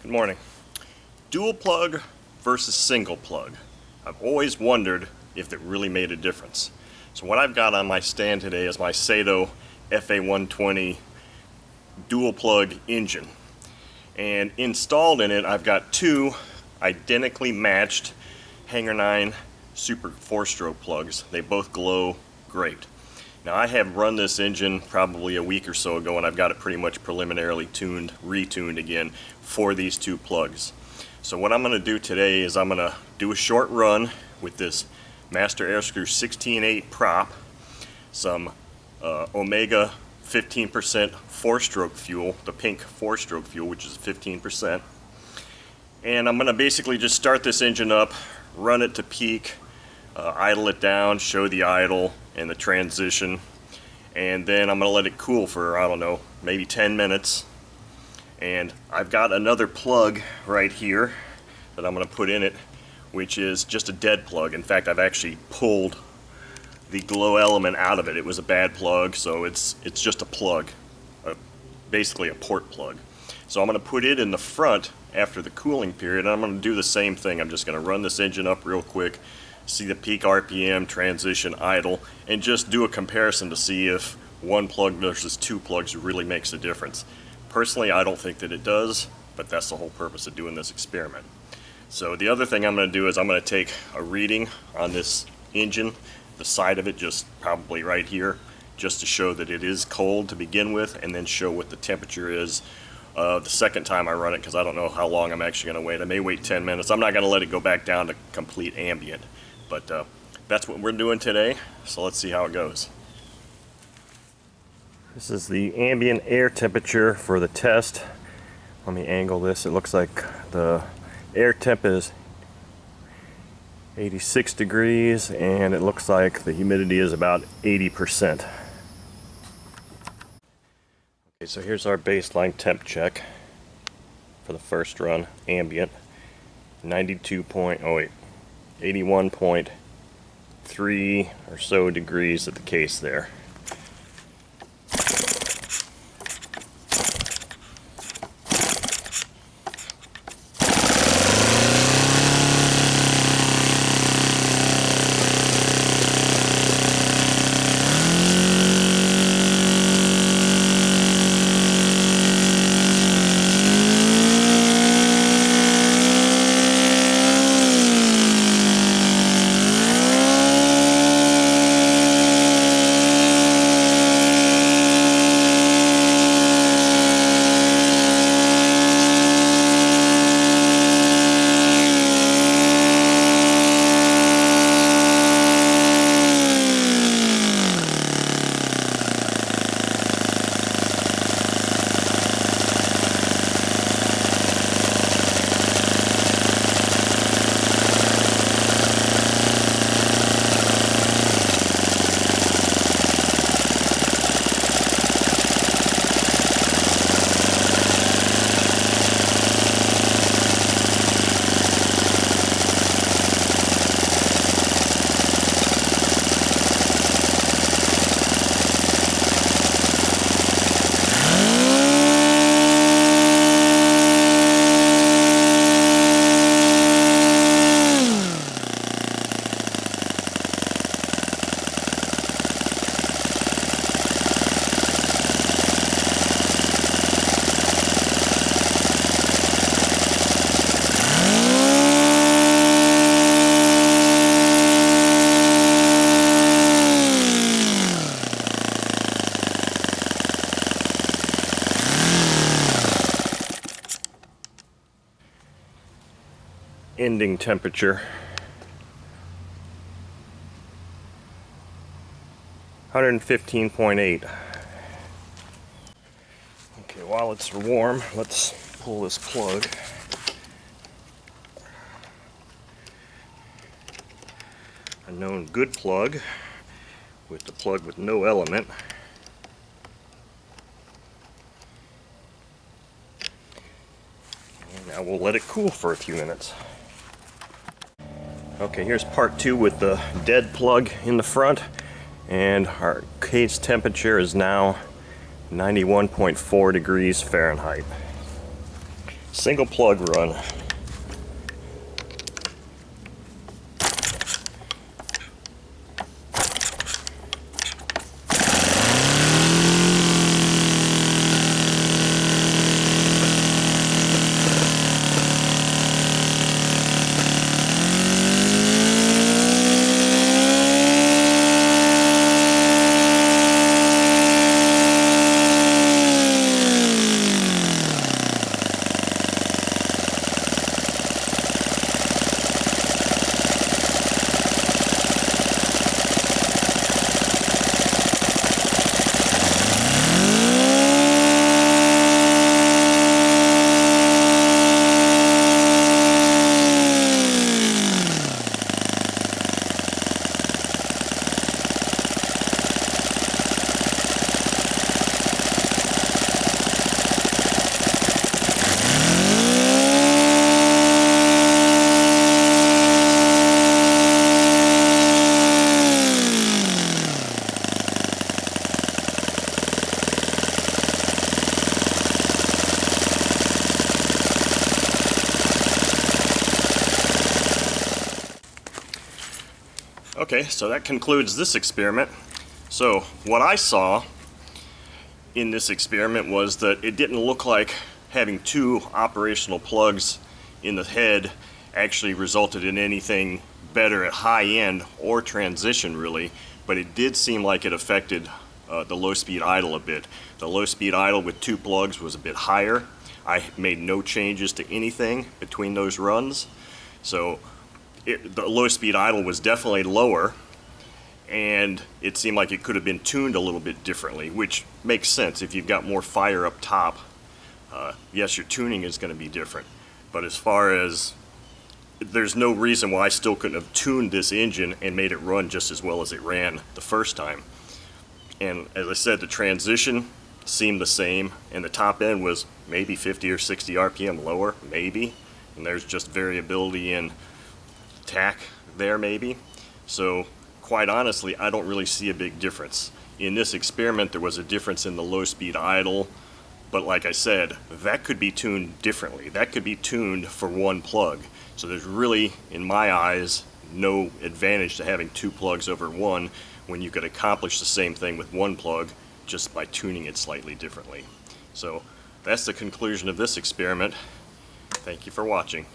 Good morning. Dual plug versus single plug. I've always wondered if it really made a difference. So what I've got on my stand today is my Sato FA120 dual plug engine. And installed in it, I've got two identically matched Hanger 9 Super 4-stroke plugs. They both glow great. Now I have run this engine probably a week or so ago, and I've got it pretty much preliminarily retuned again for these two plugs. So what I'm going to do today is I'm going to do a short run with this Master Airscrew 16.8 prop, some Omega 15% 4-stroke fuel, the pink 4-stroke fuel, which is 15%. And I'm going to basically just start this engine up, run it to peak, idle it down, show the idle and the transition, and then I'm going to let it cool for, I don't know, maybe 10 minutes. And I've got another plug right here that I'm going to put in it, which is just a dead plug. In fact, I've actually pulled the glow element out of it. It was a bad plug, so it's just a plug, basically a port plug. So I'm going to put it in the front after the cooling period, and I'm going to do the same thing. I'm just going to run this engine up real quick, see the peak RPM, transition, idle, and just do a comparison to see if one plug versus two plugs really makes a difference. Personally, I don't think that it does, but that's the whole purpose of doing this experiment. So the other thing I'm going to do is I'm going to take a reading on this engine, the side of it, just probably right here, just to show that it is cold to begin with, and then show what the temperature is the second time I run it, because I don't know how long I'm actually going to wait. I may wait 10 minutes. I'm not going to let it go back down to complete ambient. But that's what we're doing today, so let's see how it goes. This is the ambient air temperature for the test. Let me angle this. It looks like the air temp is 86 degrees, and it looks like the humidity is about 80%. Okay, so here's our baseline temp check for the first run, ambient, 81.3 or so degrees at the case there. Ending temperature, 115.8. Okay, while it's warm, let's pull this plug. A known good plug with the plug with no element. And now we'll let it cool for a few minutes. Okay, here's part two with the dead plug in the front, and our cage temperature is now 91.4 degrees Fahrenheit. Single plug run. Okay, so that concludes this experiment. So what I saw in this experiment was that it didn't look like having two operational plugs in the head actually resulted in anything better at high end or transition really, but it did seem like it affected the low speed idle a bit. The low speed idle with two plugs was a bit higher. I made no changes to anything between those runs, so the low speed idle was definitely lower, and it seemed like it could have been tuned a little bit differently, which makes sense. If you've got more fire up top, yes, your tuning is going to be different. But as far as, there's no reason why I still couldn't have tuned this engine and made it run just as well as it ran the first time. And as I said, the transition seemed the same, and the top end was maybe 50 or 60 RPM lower, maybe. And there's just variability in tack there maybe. So quite honestly, I don't really see a big difference. In this experiment there was a difference in the low speed idle, but like I said, that could be tuned differently. That could be tuned for one plug. So there's really, in my eyes, no advantage to having two plugs over one when you could accomplish the same thing with one plug just by tuning it slightly differently. So that's the conclusion of this experiment. Thank you for watching.